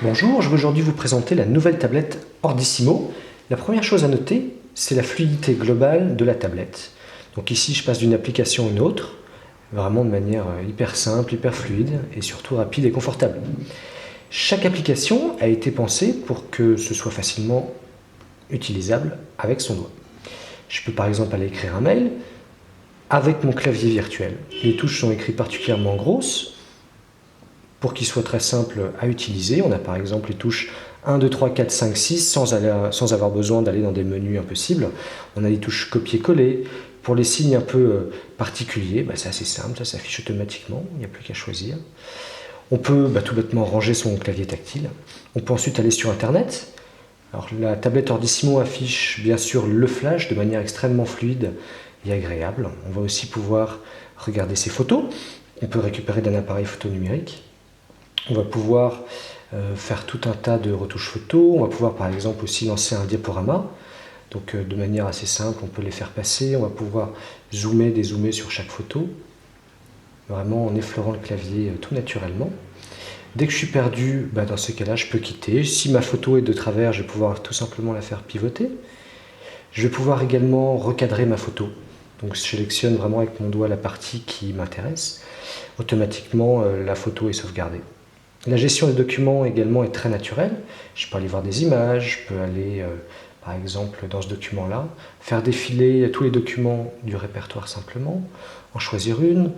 Bonjour, je vais aujourd'hui vous présenter la nouvelle tablette Ordissimo. La première chose à noter, c'est la fluidité globale de la tablette. Donc ici, je passe d'une application à une autre, vraiment de manière hyper simple, hyper fluide et surtout rapide et confortable. Chaque application a été pensée pour que ce soit facilement utilisable avec son doigt. Je peux par exemple aller écrire un mail avec mon clavier virtuel. Les touches sont écrites particulièrement grosses, pour qu'il soit très simple à utiliser. On a par exemple les touches 1, 2, 3, 4, 5, 6 sans avoir besoin d'aller dans des menus impossibles. On a les touches copier-coller. Pour les signes un peu particuliers, c'est assez simple, ça s'affiche automatiquement, il n'y a plus qu'à choisir. On peut tout bêtement ranger son clavier tactile. On peut ensuite aller sur Internet. Alors, la tablette Ordissimo affiche bien sûr le flash de manière extrêmement fluide et agréable. On va aussi pouvoir regarder ses photos. On peut récupérer d'un appareil photo numérique. On va pouvoir faire tout un tas de retouches photos. On va pouvoir par exemple aussi lancer un diaporama. Donc de manière assez simple, on peut les faire passer. On va pouvoir zoomer, dézoomer sur chaque photo. Vraiment en effleurant le clavier tout naturellement. Dès que je suis perdu, dans ces cas-là, je peux quitter. Si ma photo est de travers, je vais pouvoir tout simplement la faire pivoter. Je vais pouvoir également recadrer ma photo. Donc je sélectionne vraiment avec mon doigt la partie qui m'intéresse. Automatiquement, la photo est sauvegardée. La gestion des documents également est très naturelle. Je peux aller voir des images, je peux aller, par exemple, dans ce document-là, faire défiler tous les documents du répertoire simplement, en choisir une,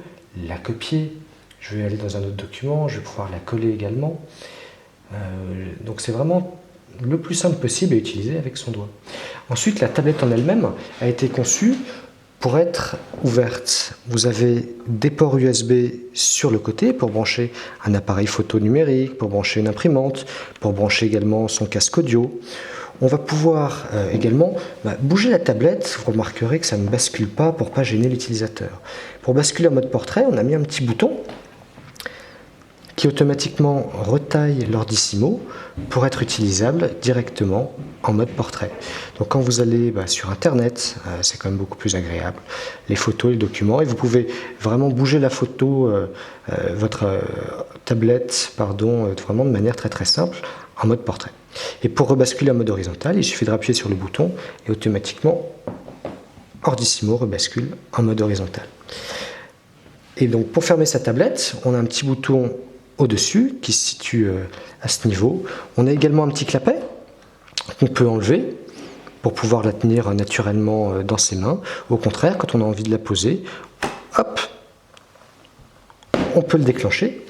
la copier. Je vais aller dans un autre document, je vais pouvoir la coller également. Donc c'est vraiment le plus simple possible à utiliser avec son doigt. Ensuite, la tablette en elle-même a été conçue pour être ouverte. Vous avez des ports USB sur le côté pour brancher un appareil photo numérique, pour brancher une imprimante, pour brancher également son casque audio. On va pouvoir également bouger la tablette. Vous remarquerez que ça ne bascule pas pour ne pas gêner l'utilisateur. Pour basculer en mode portrait, on a mis un petit bouton qui automatiquement retaille l'Ordissimo pour être utilisable directement en mode portrait. Donc quand vous allez sur Internet, c'est quand même beaucoup plus agréable. Les photos, les documents, et vous pouvez vraiment bouger la photo, votre tablette, vraiment de manière très très simple en mode portrait. Et pour rebasculer en mode horizontal, il suffit de appuyer sur le bouton et automatiquement Ordissimo rebascule en mode horizontal. Et donc pour fermer sa tablette, on a un petit bouton au-dessus qui se situe à ce niveau. On a également un petit clapet qu'on peut enlever pour pouvoir la tenir naturellement dans ses mains. Au contraire, quand on a envie de la poser, hop, on peut le déclencher.